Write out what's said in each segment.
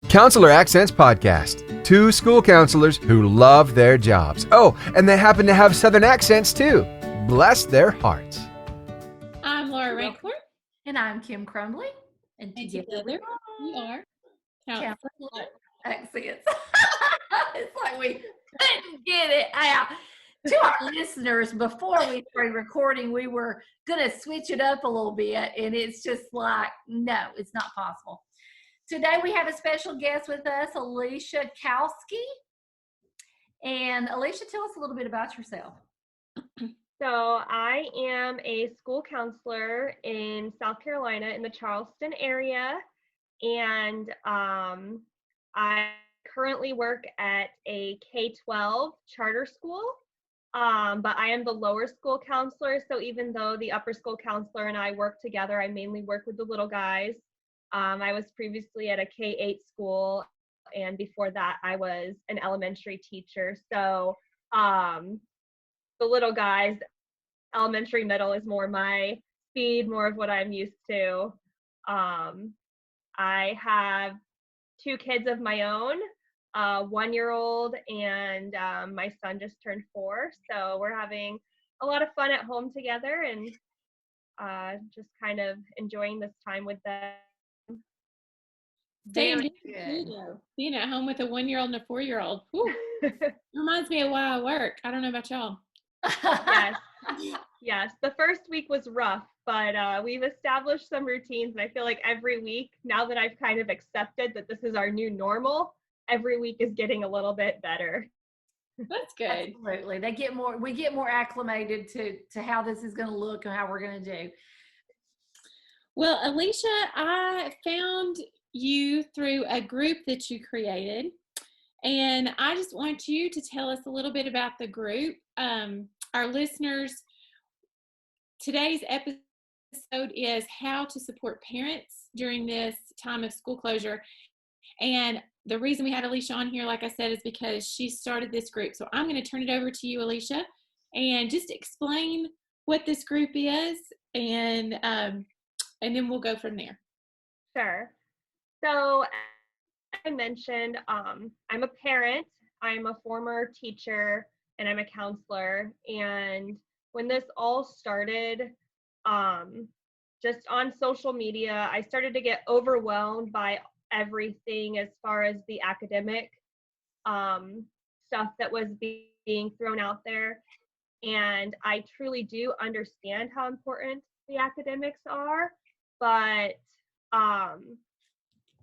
Counselor Accents Podcast. Two school counselors who love their jobs. Oh, and they happen to have Southern accents too. Bless their hearts. I'm Laura Rankford. And I'm Kim Crumbly. And together we are Counselor Accents. It's like we couldn't get it out. To our listeners, before we started recording, we were going to switch it up a little bit. And it's just like, no, it's not possible. Today we have a special guest with us, Alisha Kowsky. And Alisha, tell us a little bit about yourself. So I am a school counselor in South Carolina in the Charleston area. And I currently work at a K-12 charter school. But I am the lower school counselor. So even though the upper school counselor and I work together, I mainly work with the little guys. I was previously at a K-8 school, and before that, I was an elementary teacher. So the little guys, elementary, middle is more my speed, more of what I'm used to. I have two kids of my own, a 1-year-old, and my son just turned 4. So we're having a lot of fun at home together and just kind of enjoying this time with them. Being at home with a 1-year-old and a 4-year-old. Reminds me of why I work. I don't know about y'all. Yes. The first week was rough, but we've established some routines, and I feel like every week, now that I've kind of accepted that this is our new normal, every week is getting a little bit better. That's good. Absolutely. We get more acclimated to how this is going to look and how we're going to do. Well, Alisha, I found you through a group that you created, and I just want you to tell us a little bit about the group. Our listeners, today's episode is how to support parents during this time of school closure. And the reason we had Alisha on here, like I said, is because she started this group. So I'm going to turn it over to you, Alisha, and just explain what this group is, and then we'll go from there. Sure. So, as I mentioned, I'm a parent, I'm a former teacher, and I'm a counselor. And when this all started, just on social media, I started to get overwhelmed by everything as far as the academic stuff that was being thrown out there. And I truly do understand how important the academics are, but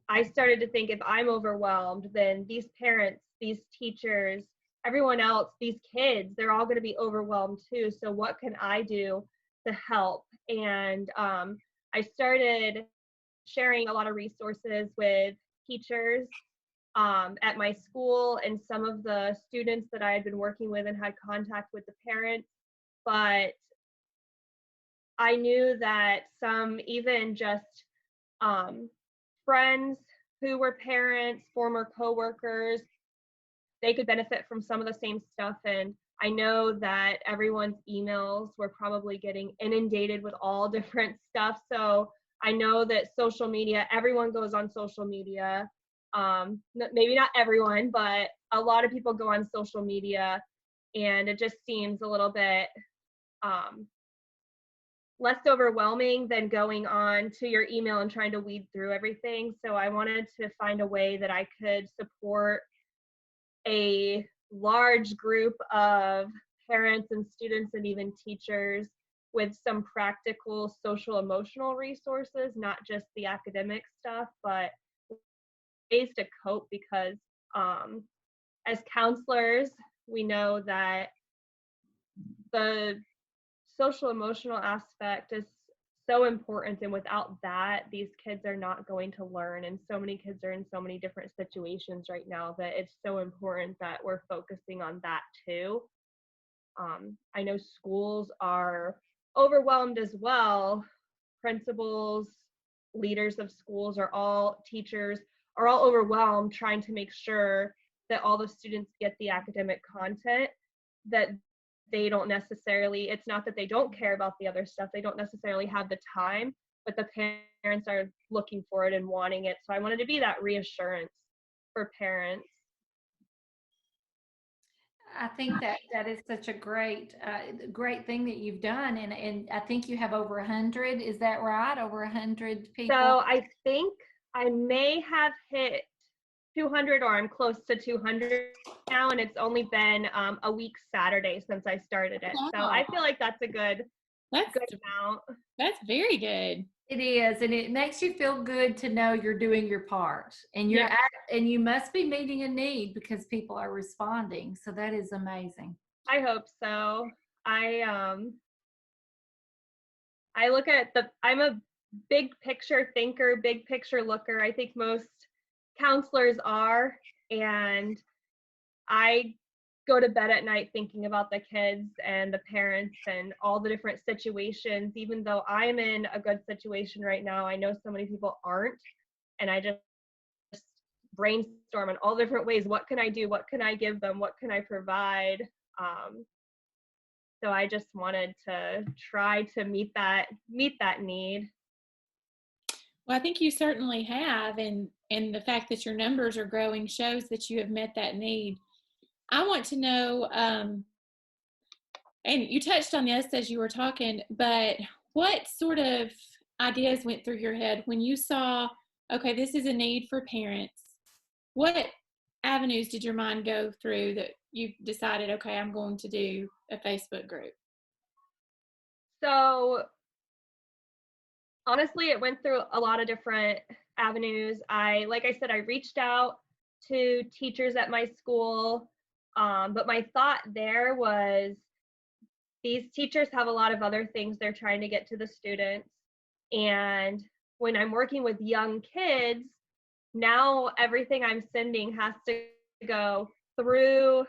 I started to think, if I'm overwhelmed, then these parents, these teachers, everyone else, these kids, they're all going to be overwhelmed too. So what can I do to help? And I started sharing a lot of resources with teachers at my school and some of the students that I had been working with and had contact with the parents. But I knew that some even just friends who were parents, former coworkers, they could benefit from some of the same stuff. And I know that everyone's emails were probably getting inundated with all different stuff. So I know that social media, everyone goes on social media. Maybe not everyone, but a lot of people go on social media, and it just seems a little bit less overwhelming than going on to your email and trying to weed through everything. So I wanted to find a way that I could support a large group of parents and students and even teachers with some practical social emotional resources, not just the academic stuff, but ways to cope, because as counselors, we know that the social emotional aspect is so important, and without that, these kids are not going to learn. And so many kids are in so many different situations right now that it's so important that we're focusing on that too. I know schools are overwhelmed as well. Principals, leaders of schools, teachers are all overwhelmed trying to make sure that all the students get the academic content that they don't necessarily, it's not that they don't care about the other stuff, they don't necessarily have the time, but the parents are looking for it and wanting it. So I wanted to be that reassurance for parents. I think that that is such a great thing that you've done, and I think you have over 100. Is that right? Over 100 So people. I think I may have hit 200, or I'm close to 200 now, and it's only been a week Saturday since I started it. So Wow. I feel like that's a good That's amount. that's very good. It is, and it makes you feel good to know you're doing your part, and Yeah. and you must be meeting a need because people are responding. So that is amazing. I hope so. I look at I'm a big picture thinker, big picture looker. I think most counselors are, and I go to bed at night thinking about the kids and the parents and all the different situations. Even though I'm in a good situation right now, I know so many people aren't, and I just brainstorm in all different ways. What can I do? What can I give them? What can I provide? So I just wanted to try to meet that need. Well, I think you certainly have, and the fact that your numbers are growing shows that you have met that need. I want to know, and you touched on this as you were talking, but what sort of ideas went through your head when you saw, okay, this is a need for parents? What avenues did your mind go through that you decided, okay, I'm going to do a Facebook group? So honestly, it went through a lot of different avenues. Like I said, I reached out to teachers at my school, but my thought there was these teachers have a lot of other things they're trying to get to the students. And when I'm working with young kids, now everything I'm sending has to go through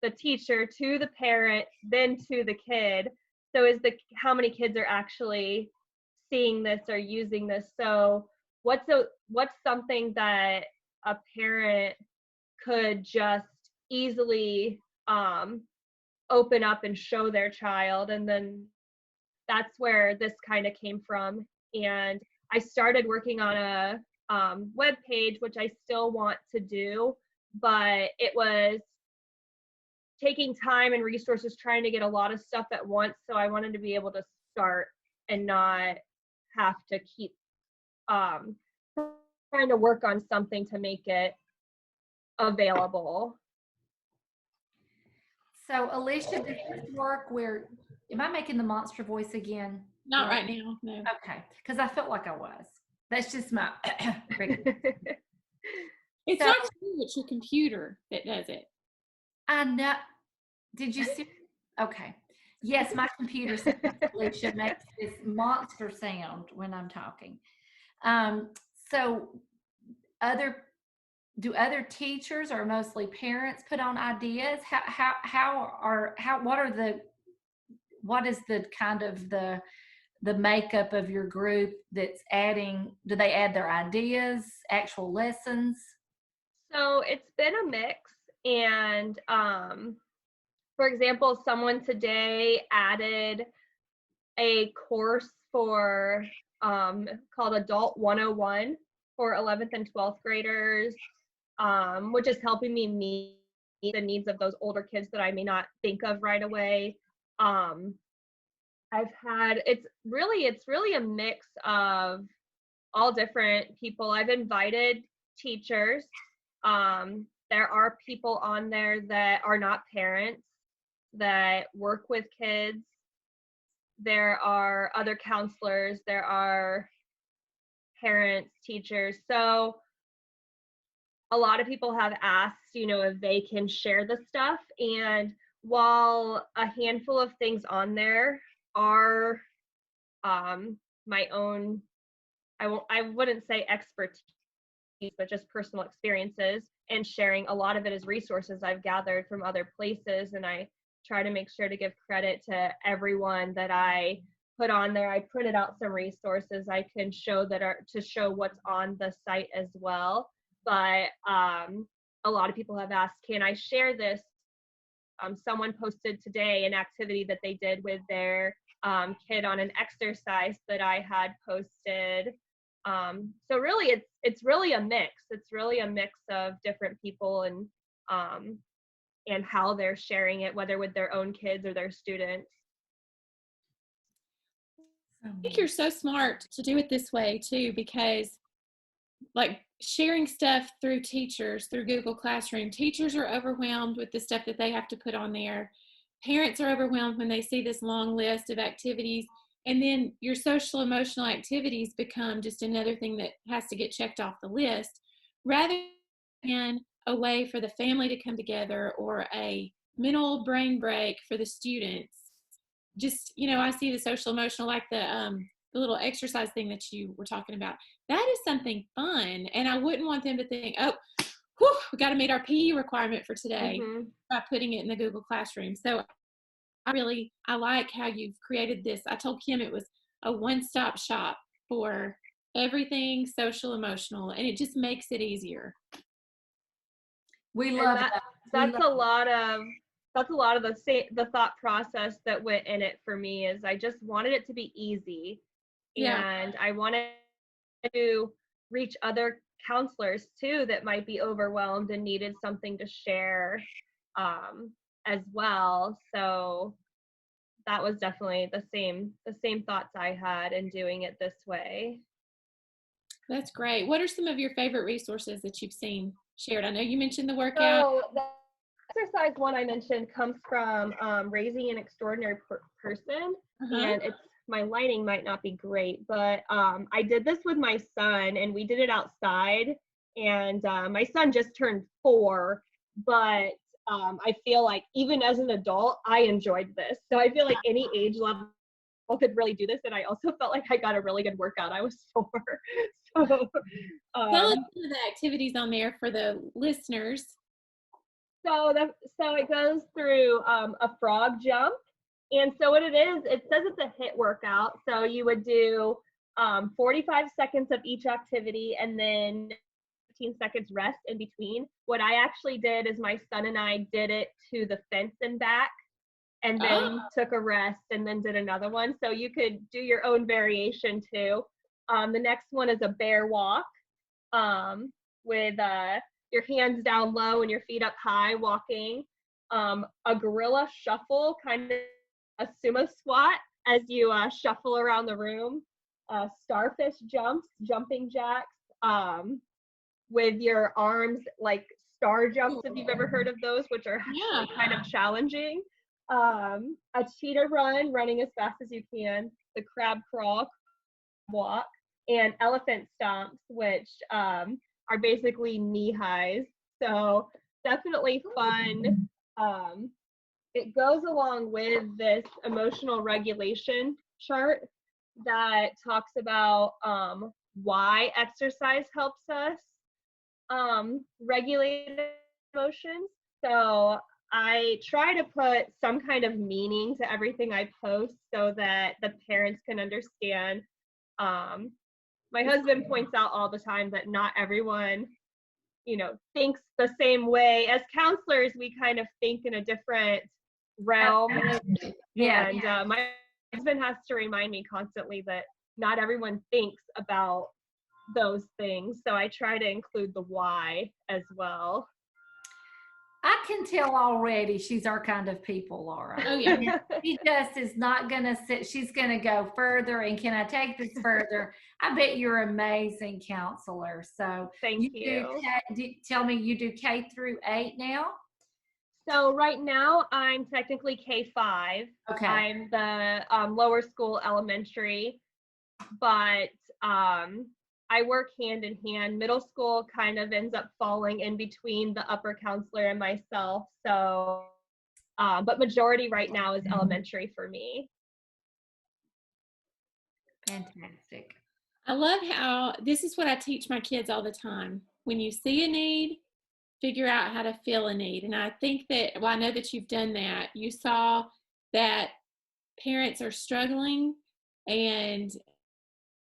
the teacher to the parent, then to the kid. So how many kids are actually seeing this or using this? So what's something that a parent could just easily open up and show their child? And then that's where this kind of came from. And I started working on a web page, which I still want to do, but it was taking time and resources trying to get a lot of stuff at once. So I wanted to be able to start and not have to keep trying to work on something to make it available. So Alicia, does this work where, am I making the monster voice again? Not right now, no. Okay, because I felt like I was. That's just my. It's So- not you, it's your computer that does it. I know. Did you see? Okay. Yes, my computer Alicia makes this monster sound when I'm talking. So do other teachers or mostly parents put on ideas? What is the kind of the makeup of your group that's adding? Do they add their ideas, actual lessons? So it's been a mix. And for example, someone today added a course for called Adult 101 for 11th and 12th graders, which is helping me meet the needs of those older kids that I may not think of right away. It's really a mix of all different people. I've invited teachers. There are people on there that are not parents that work with kids. There are other counselors. There are parents, teachers. So a lot of people have asked, if they can share the stuff. And while a handful of things on there are my own, I wouldn't say expertise, but just personal experiences, and sharing a lot of it as resources I've gathered from other places. And I try to make sure to give credit to everyone that I put on there. I printed out some resources I can show to show what's on the site as well. But a lot of people have asked, can I share this? Someone posted today an activity that they did with their kid on an exercise that I had posted. So really, it's really a mix. It's really a mix of different people and how they're sharing it, whether with their own kids or their students. I think you're so smart to do it this way too, because like sharing stuff through teachers, through Google Classroom, teachers are overwhelmed with the stuff that they have to put on there. Parents are overwhelmed when they see this long list of activities. And then your social emotional activities become just another thing that has to get checked off the list, rather than a way for the family to come together or a mental brain break for the students. Just, I see the social emotional, like the little exercise thing that you were talking about. That is something fun. And I wouldn't want them to think, oh, whew, we got to meet our PE requirement for today by putting it in the Google Classroom. So I like how you've created this. I told Kim it was a one-stop shop for everything social emotional, and it just makes it easier. We love that. That's a lot of the thought process that went in it for me. Is I just wanted it to be easy, and I wanted to reach other counselors too that might be overwhelmed and needed something to share as well. So that was definitely the same thoughts I had in doing it this way. That's great. What are some of your favorite resources that you've seen shared? I know you mentioned the workout. So the exercise one I mentioned comes from Raising an Extraordinary Person, and my lighting might not be great, but I did this with my son, and we did it outside, and my son just turned 4, but I feel like even as an adult, I enjoyed this. So I feel like any age level could really do this, and I also felt like I got a really good workout. I was sore. So tell us some of the activities on there for the listeners. So it goes through a frog jump. And so what it is, it says it's a HIIT workout. So you would do 45 seconds of each activity and then 15 seconds rest in between. What I actually did is my son and I did it to the fence and back, and then took a rest and then did another one. So you could do your own variation too. The next one is a bear walk with your hands down low and your feet up high walking. A gorilla shuffle, kind of a sumo squat as you shuffle around the room. Starfish jumps, jumping jacks, with your arms, like star jumps, if you've ever heard of those, which are actually kind of challenging. A cheetah run, running as fast as you can. The crab crawl, walk, and elephant stomps, which are basically knee highs. So definitely fun. It goes along with this emotional regulation chart that talks about why exercise helps us regulate emotions. So I try to put some kind of meaning to everything I post so that the parents can understand. My husband points out all the time that not everyone, thinks the same way. As counselors, we kind of think in a different realm. And my husband has to remind me constantly that not everyone thinks about those things. So I try to include the why as well. I can tell already she's our kind of people, Laura. Oh, yeah. She just is not going to sit. She's going to go further. And can I take this further? I bet you're an amazing counselor. So thank you. Tell me, you do K through 8 now? So right now I'm technically K5. Okay. I'm the lower school elementary, but I work hand in hand. Middle school kind of ends up falling in between the upper counselor and myself. So, but majority right now is elementary for me. Fantastic. I love how this is what I teach my kids all the time. When you see a need, figure out how to fill a need. And I think that, I know that you've done that. You saw that parents are struggling and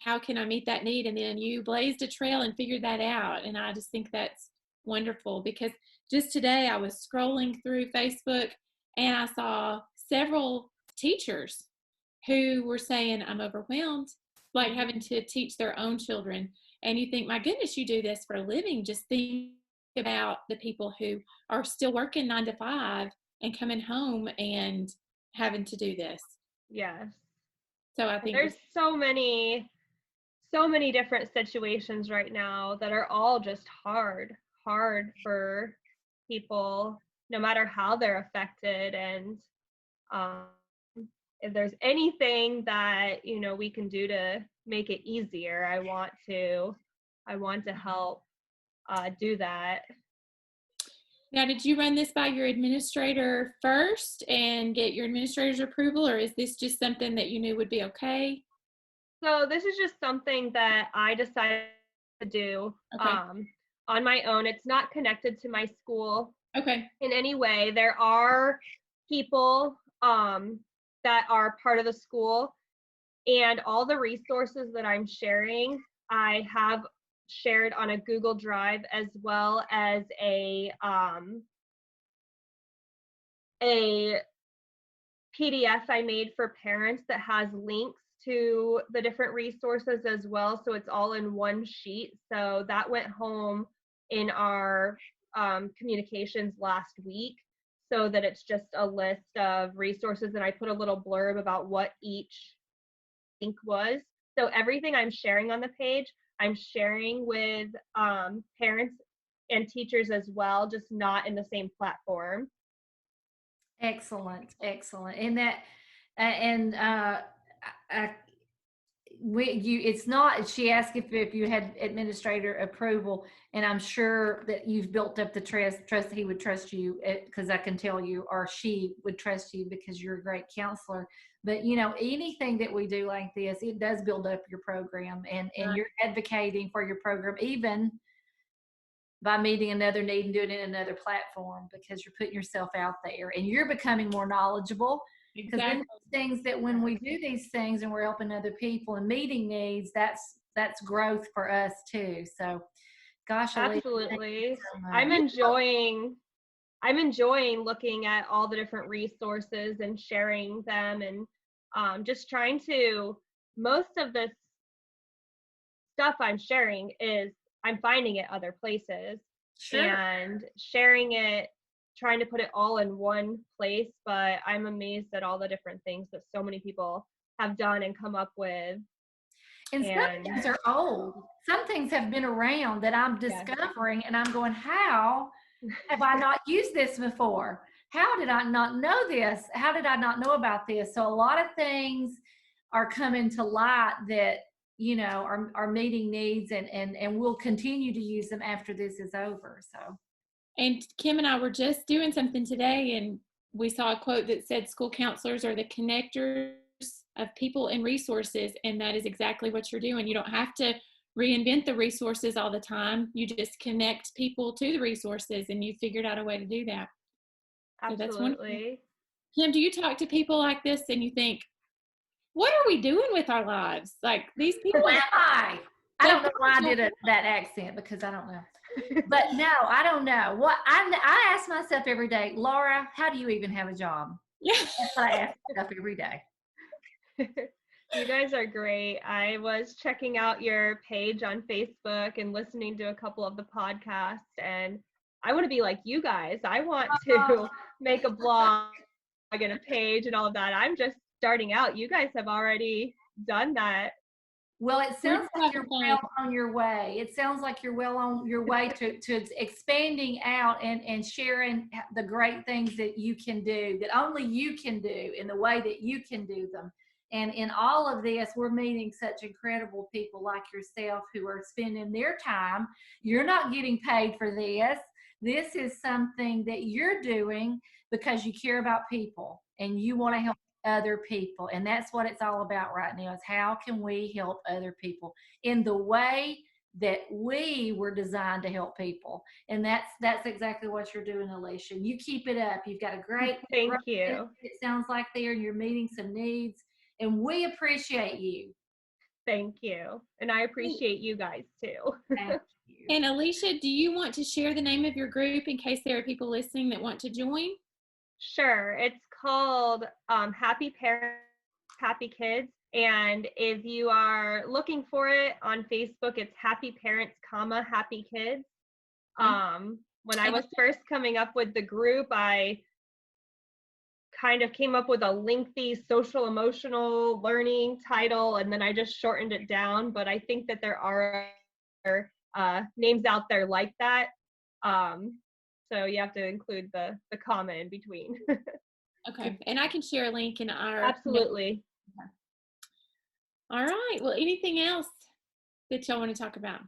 how can I meet that need? And then you blazed a trail and figured that out. And I just think that's wonderful, because just today I was scrolling through Facebook and I saw several teachers who were saying, I'm overwhelmed. like having to teach their own children. And you think, my goodness, you do this for a living. Just think about the people who are still working 9 to 5 and coming home and having to do this. Yes. So I think There's so many different situations right now that are all just hard for people, no matter how they're affected. And if there's anything that, you know, we can do to make it easier, I want to help do that. Now, did you run this by your administrator first and get your administrator's approval, or is this just something that you knew would be okay? So this is just something that I decided to do on my own. It's not connected to my school in any way. There are people that are part of the school, and all the resources that I'm sharing, I have shared on a Google Drive, as well as a PDF I made for parents that has links to the different resources as well. So it's all in one sheet. So that went home in our communications last week, so that it's just a list of resources, and I put a little blurb about what each link was. So everything I'm sharing on the page, I'm sharing with parents and teachers as well, just not in the same platform. Excellent. And that, it's not, she asked if you had administrator approval, and I'm sure that you've built up the trust that he would trust you, because I can tell you, or she would trust you because you're a great counselor. But you know, anything that we do like this, it does build up your program, and you're advocating for your program, even by meeting another need and doing it in another platform, because you're putting yourself out there and you're becoming more knowledgeable. Because then things that when we do these things and we're helping other people and meeting needs, that's growth for us too. So gosh, absolutely. So I'm enjoying looking at all the different resources and sharing them, and just trying to, most of this stuff I'm sharing is I'm finding it other places and sharing it, trying to put it all in one place. But I'm amazed at all the different things that so many people have done and come up with. And some things are old. Some things have been around that I'm discovering, and I'm going, how have I not used this before? How did I not know this? How did I not know about this? So a lot of things are coming to light that, you know, are meeting needs, and we'll continue to use them after this is over. So. And Kim and I were just doing something today, and we saw a quote that said school counselors are the connectors of people and resources, and that is exactly what you're doing. You don't have to reinvent the resources all the time. You just connect people to the resources, and you figured out a way to do that. Absolutely. So Kim, do you talk to people like this and you think, what are we doing with our lives? Like, these people. Who am I? I don't know why I did that accent, because I don't know. But no, I don't know. What I ask myself every day, Laura, how do you even have a job? Yeah. That's what I ask myself every day. You guys are great. I was checking out your page on Facebook and listening to a couple of the podcasts, and I want to be like you guys. I want to make a blog and a page and all of that. I'm just starting out. You guys have already done that. Well, it sounds like you're well on your way. It sounds like you're well on your way to expanding out and sharing the great things that you can do, that only you can do, in the way that you can do them. And in all of this, we're meeting such incredible people like yourself who are spending their time. You're not getting paid for this. This is something that you're doing because you care about people and you want to help other people. And that's what it's all about right now, is how can we help other people in the way that we were designed to help people. And that's exactly what you're doing, Alisha. You keep it up. You've got a great Thank you. It sounds like there, and you're meeting some needs, and we appreciate you. Thank you. And I appreciate you guys too. Thank you. And Alisha, do you want to share the name of your group in case there are people listening that want to join? Sure. It's called Happy Parents, Happy Kids. And if you are looking for it on Facebook, it's Happy Parents, Happy Kids. When I was first coming up with the group, I kind of came up with a lengthy social emotional learning title, and then I just shortened it down. But I think that there are names out there like that. So you have to include the comma in between. Okay, and I can share a link in our. Absolutely. All right. Well, anything else that y'all want to talk about?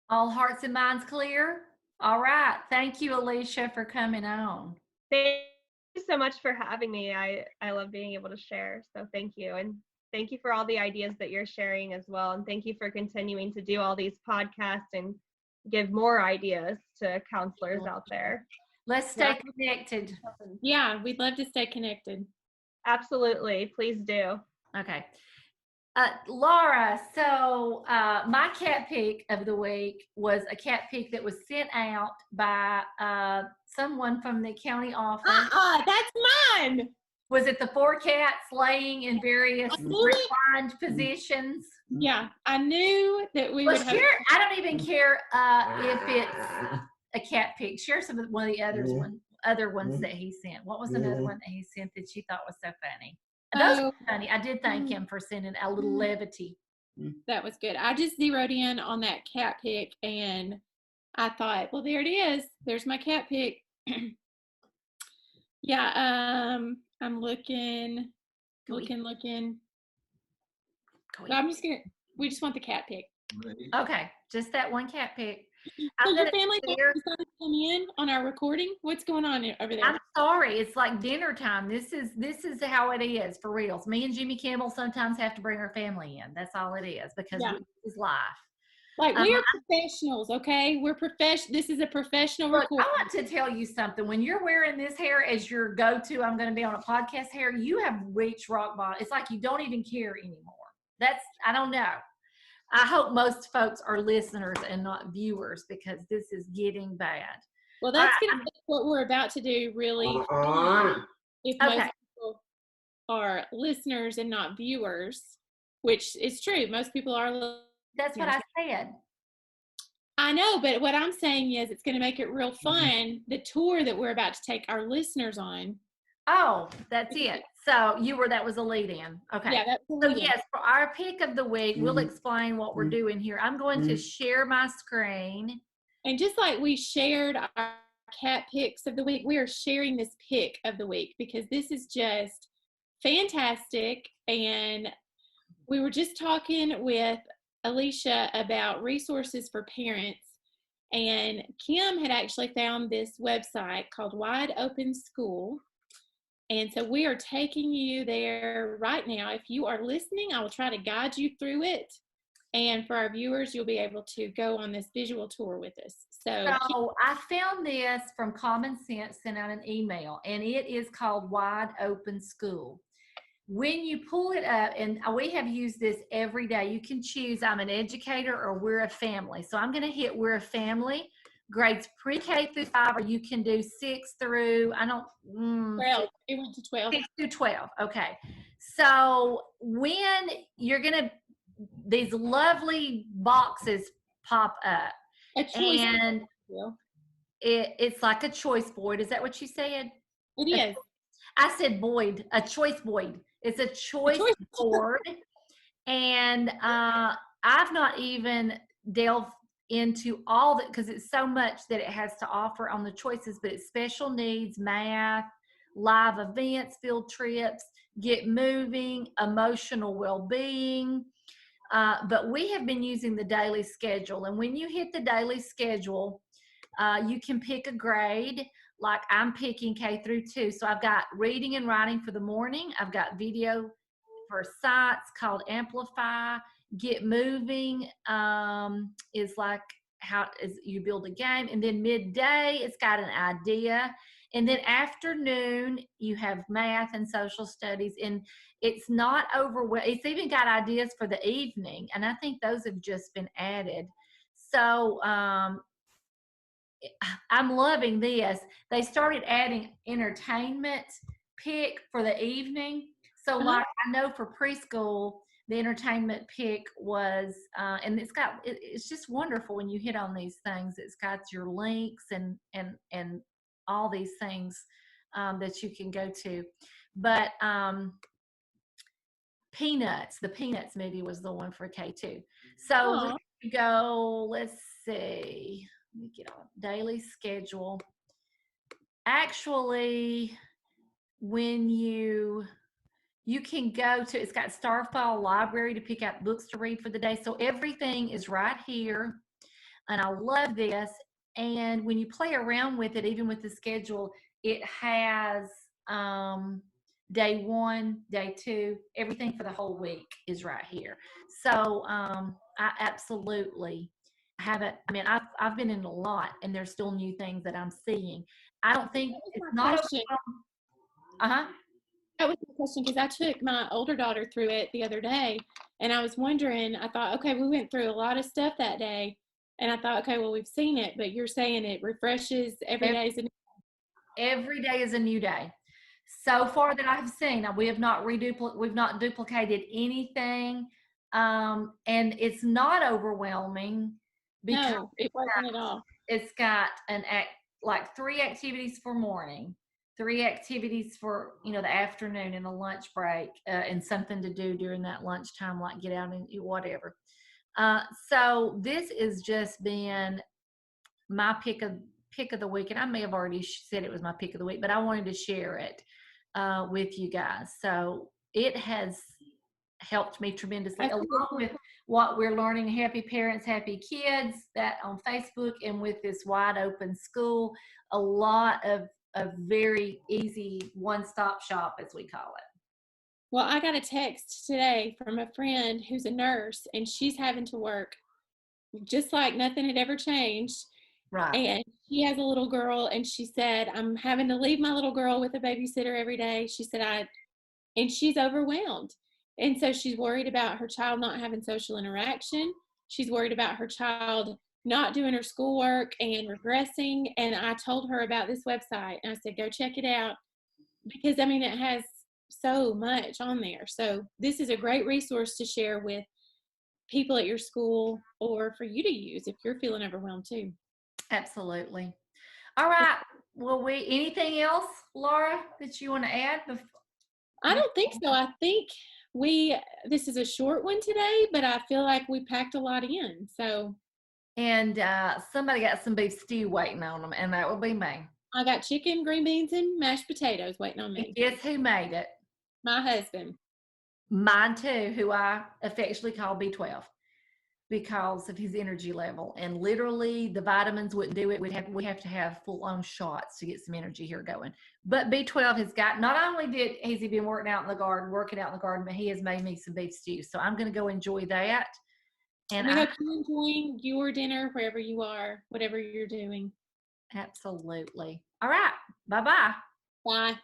All hearts and minds clear? All right. Thank you, Alisha, for coming on. Thank you so much for having me. I love being able to share. So thank you. And thank you for all the ideas that you're sharing as well. And thank you for continuing to do all these podcasts and give more ideas to counselors out there. Let's stay connected. Yeah, we'd love to stay connected. Absolutely. Please do. Okay. Laura, so my cat pick of the week was a cat pick that was sent out by someone from the county office. That's mine. Was it the 4 cats laying in various reclined positions? Yeah, I knew that we would share. I don't even care if it's a cat pick. Share some of one of the other ones that he sent. What was another one that he sent that you thought was so funny? Those were funny. I did thank him for sending a little levity. That was good. I just zeroed in on that cat pick, and I thought, well, there it is. There's my cat pick. Yeah, I'm looking. Well, I'm just gonna. We just want the cat pick. Okay, just that one cat pick. So your family decided to come in on our recording? What's going on over there? I'm sorry. It's like dinner time. This is how it is for reals. Me and Jimmy Kimmel sometimes have to bring our family in. That's all it is because this is life. Like we are professionals, okay? We're this is a professional recording. I want to tell you something. When you're wearing this hair as your go-to, I'm going to be on a podcast hair, you have reached rock bottom. It's like you don't even care anymore. I don't know. I hope most folks are listeners and not viewers because this is getting bad. Well, that's going to be what we're about to do, really. If most people are listeners and not viewers, which is true. Most people are listeners. That's what I said. I know, but what I'm saying is it's going to make it real fun, the tour that we're about to take our listeners on. Oh, that's it. So that was a lead in. Okay. Yeah, so yes, for our pick of the week, we'll explain what we're doing here. I'm going to share my screen. And just like we shared our cat picks of the week, we are sharing this pick of the week because this is just fantastic. And we were just talking with Alisha about resources for parents. And Kim had actually found this website called Wide Open School. And so we are taking you there right now. If you are listening, I will try to guide you through it. And for our viewers, you'll be able to go on this visual tour with us. So I found this from Common Sense, sent out an email, and it is called Wide Open School. When you pull it up, and we have used this every day, you can choose I'm an educator or we're a family. So I'm going to hit we're a family. Grades pre-K through 5, or you can do 6 through 12. It went to 12. 6 through 12. Okay. So when you're gonna, these lovely boxes pop up, and it's like a choice board. Is that what you said? It is. I said Boyd, a choice board. It's a choice board, and I've not even delved into all that because it's so much that it has to offer on the choices, but it's special needs, math, live events, field trips, get moving, emotional well-being. But we have been using the daily schedule, and when you hit the daily schedule, you can pick a grade. Like I'm picking K through 2. So I've got reading and writing for the morning. I've got video for science called Amplify. Get moving is like how is you build a game. And then midday, it's got an idea. And then afternoon, you have math and social studies. And it's not overwhelming. It's even got ideas for the evening. And I think those have just been added. So I'm loving this. They started adding entertainment pick for the evening. So like I know for preschool, The entertainment pick was, and it's just wonderful when you hit on these things. It's got your links and all these things that you can go to. But the Peanuts movie was the one for K2. So Aw. we go, let's see, let me get on daily schedule. Actually, when you can go to, it's got Starfile Library to pick out books to read for the day. So everything is right here. And I love this. And when you play around with it, even with the schedule, it has day 1, day 2, everything for the whole week is right here. So I absolutely haven't, I mean, I've been in a lot and there's still new things that I'm seeing. I don't think That was it's my not, question. uh-huh. That was my question because I took my older daughter through it the other day, and I was wondering. I thought, okay, we went through a lot of stuff that day, and I thought, okay, well, we've seen it, but you're saying it refreshes every day. Every day is a new day. So far that I've seen, now we've not duplicated anything, and it's not overwhelming because No, it wasn't at all. it's got like 3 activities for morning, 3 activities for the afternoon and a lunch break, and something to do during that lunchtime, like get out and eat whatever. So this has just been my pick of the week, and I may have already said it was my pick of the week, but I wanted to share it with you guys. So it has helped me tremendously, along with what we're learning, Happy Parents, Happy Kids, that on Facebook, and with this Wide Open School, a lot of very easy one-stop shop, as we call it. Well, I got a text today from a friend who's a nurse, and she's having to work just like nothing had ever changed. Right. And she has a little girl, and she said, I'm having to leave my little girl with a babysitter every day. She said, and she's overwhelmed. And so she's worried about her child not having social interaction. She's worried about her child not doing her schoolwork and regressing. And I told her about this website, and I said, go check it out, because I mean, it has so much on there. So this is a great resource to share with people at your school, or for you to use if you're feeling overwhelmed too. Absolutely. All right. Well, anything else, Laura, that you want to add? I don't think so. I think this is a short one today, but I feel like we packed a lot in. So. And somebody got some beef stew waiting on them, and that will be me. I got chicken, green beans, and mashed potatoes waiting on me. And guess who made it? My husband. Mine too, who I affectionately call B12 because of his energy level. And literally the vitamins wouldn't do it. We have to have full-on shots to get some energy here going. But B12 has got, not only has he been working out in the garden, but he has made me some beef stew. So I'm going to go enjoy that. And we hope you're enjoying your dinner wherever you are, whatever you're doing. Absolutely. All right. Bye-bye. Bye.